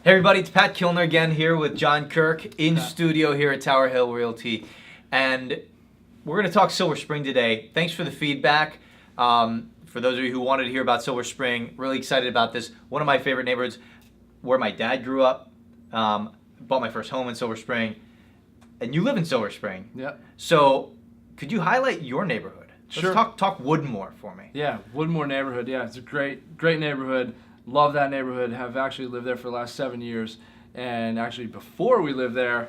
Hey everybody, it's Pat Kilner again here with John Kirk in studio here at Tower Hill Realty, and we're going to talk Silver Spring today. Thanks for the feedback. For those of you who wanted to hear about Silver Spring, really excited about this. One of my favorite neighborhoods, where my dad grew up. Bought my first home in Silver Spring, and you live in Silver Spring. Yep. So, could you highlight your neighborhood? Sure. Let's talk Woodmoor for me. Yeah, Woodmoor neighborhood. Yeah, it's a great neighborhood. Love that neighborhood. Have actually lived there for the last 7 years. And actually, before we lived there,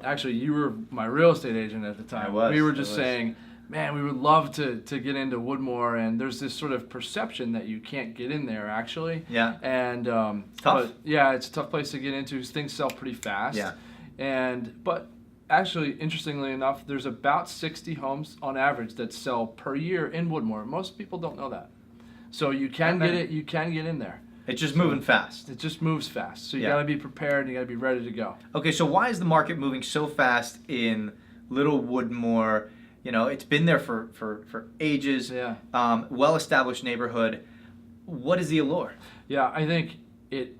actually, you were my real estate agent at the time. I was. We were just saying, man, we would love to get into Woodmoor, and there's this sort of perception that you can't get in there, actually. Yeah. And it's tough. But yeah, it's a tough place to get into. Things sell pretty fast. Yeah. But actually, interestingly enough, there's about 60 homes on average that sell per year in Woodmoor. Most people don't know that. So you can get it. You can get in there. It's just moving fast. It just moves fast. So you Yeah. got to be prepared. And you got to be ready to go. Okay, so why is the market moving so fast in Little Woodmoor? You know, it's been there for ages. Yeah. Well-established neighborhood. What is the allure? Yeah, I think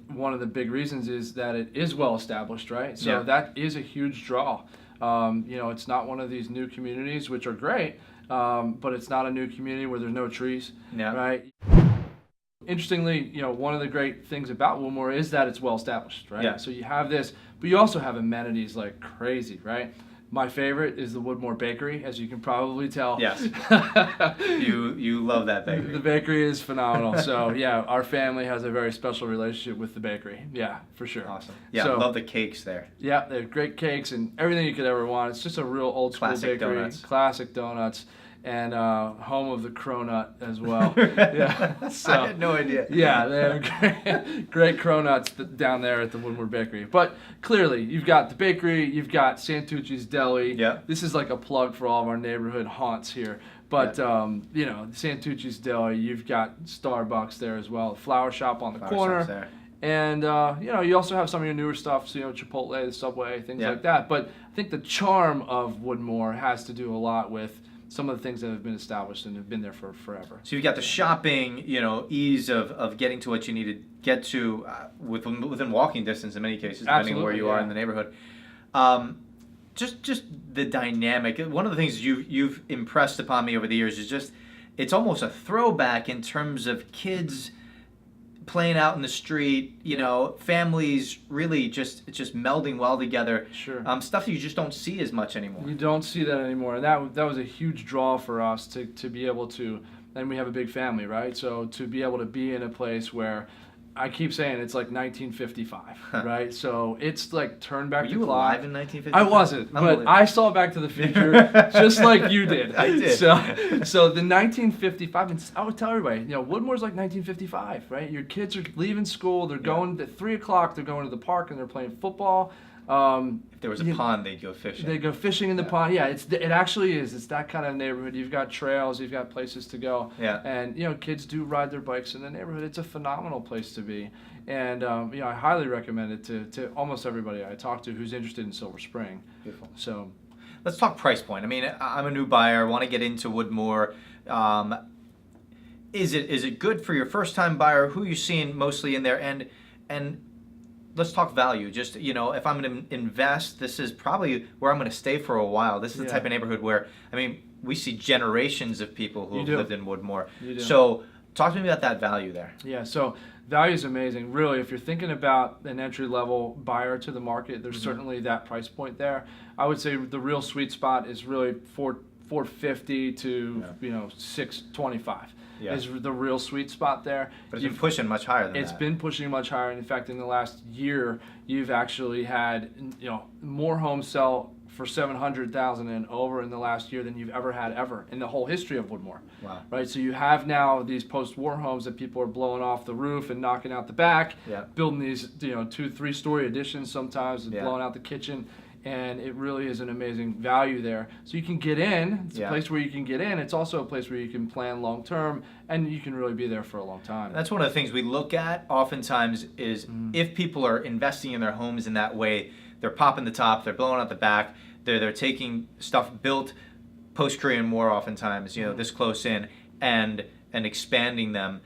one of the big reasons is that it is well established, right? So Yeah. that is a huge draw. It's not one of these new communities, which are great, but it's not a new community where there's no trees, Yeah. right? Interestingly, one of the great things about Woodmoor is that it's well established, right? Yeah. So you have this, but you also have amenities like crazy, right? My favorite is the Woodmoor Bakery, as you can probably tell. Yes. You love that bakery. The bakery is phenomenal. So yeah, our family has a very special relationship with the bakery. Yeah, for sure. Awesome. Yeah, So, love the cakes there. yeah, they have great cakes and everything you could ever want. It's just a real old school Classic bakery. donuts. Classic donuts. And home of the cronut as well. Yeah. So, I had no idea. yeah, they have great cronuts down there at the Woodmoor Bakery. But clearly, you've got the bakery, you've got Santucci's Deli. Yeah. This is like a plug for all of our neighborhood haunts here. But, Santucci's Deli, you've got Starbucks there as well, Flower Shop on the Flower corner. shop's there. And, you also have some of your newer stuff, so, Chipotle, the Subway, things Yeah. like that. But I think the charm of Woodmoor has to do a lot with some of the things that have been established and have been there for forever. So you've got the shopping, ease of getting to what you need to get to within walking distance in many cases, depending on where Absolutely, you are yeah. in the neighborhood. Just the dynamic. One of the things you've impressed upon me over the years is just it's almost a throwback in terms of kids playing out in the street, families really just melding well together. Sure. Stuff that you just don't see as much anymore. You don't see that anymore, and that was a huge draw for us to be able to. And we have a big family, right? So to be able to be in a place where I keep saying it's like 1955, right? So it's like turn back Were the you clock. alive in 1955? I wasn't, but I saw Back to the Future just like you did. I did. So the 1955, and I would tell everybody, Woodmoor's like 1955, right? Your kids are leaving school, they're going at 3 o'clock, they're going to the park and they're playing football. If there was a pond, they'd go fishing. They go fishing in the pond. Yeah, it actually is. It's that kind of neighborhood. You've got trails, you've got places to go. Yeah. And kids do ride their bikes in the neighborhood. It's a phenomenal place to be. And I highly recommend it to almost everybody I talk to who's interested in Silver Spring. Beautiful. So, Let's talk price point. I mean, I'm a new buyer. I want to get into Woodmoor. Is it good for your first time buyer? Who are you seeing mostly in there? And let's talk value. Just, if I'm going to invest, this is probably where I'm going to stay for a while. This is the type of neighborhood where, we see generations of people who have lived in Woodmoor. You do. So talk to me about that value there. yeah, so value is amazing. Really, if you're thinking about an entry-level buyer to the market, there's certainly that price point there. I would say the real sweet spot is really $450 to $625. Yeah. Is the real sweet spot there. But it's been pushing much higher than that. It's been pushing much higher. In fact, in the last year, you've actually had more homes sell for $700,000 and over in the last year than you've ever had in the whole history of Woodmoor. Wow. Right. So you have now these post-war homes that people are blowing off the roof and knocking out the back, building these 2-3-story additions sometimes, and blowing out the kitchen. And it really is an amazing value there. So you can get in. It's a place where you can get in. It's also a place where you can plan long term, and you can really be there for a long time. That's one of the things we look at oftentimes is if people are investing in their homes in that way, they're popping the top, they're blowing out the back, they're taking stuff built post-Korean War oftentimes, this close in, and expanding them.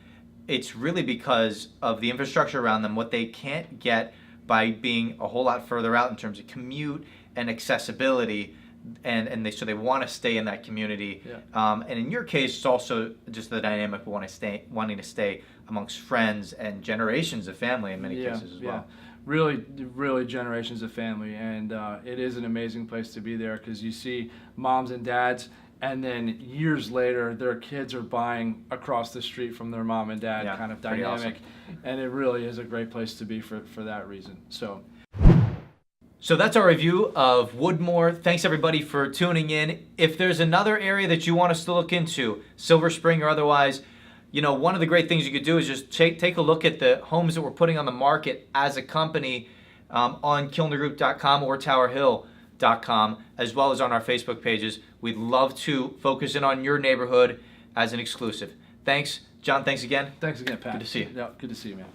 It's really because of the infrastructure around them, what they can't get by being a whole lot further out in terms of commute and accessibility, and they want to stay in that community. Yeah. And in your case, it's also just the dynamic of wanting to stay amongst friends and generations of family in many cases as well. Really generations of family, and it is an amazing place to be there because you see moms and dads, and then years later their kids are buying across the street from their mom and dad, kind of dynamic. Awesome. And it really is a great place to be for that reason. So that's our review of Woodmoor. Thanks everybody for tuning in. If there's another area that you want us to look into, Silver Spring or otherwise, one of the great things you could do is just take a look at the homes that we're putting on the market as a company on KilnerGroup.com or TowerHill.com, as well as on our Facebook pages. We'd love to focus in on your neighborhood as an exclusive. Thanks, John. Thanks again. Thanks again, Pat. Good to see you. Yeah, good to see you, man.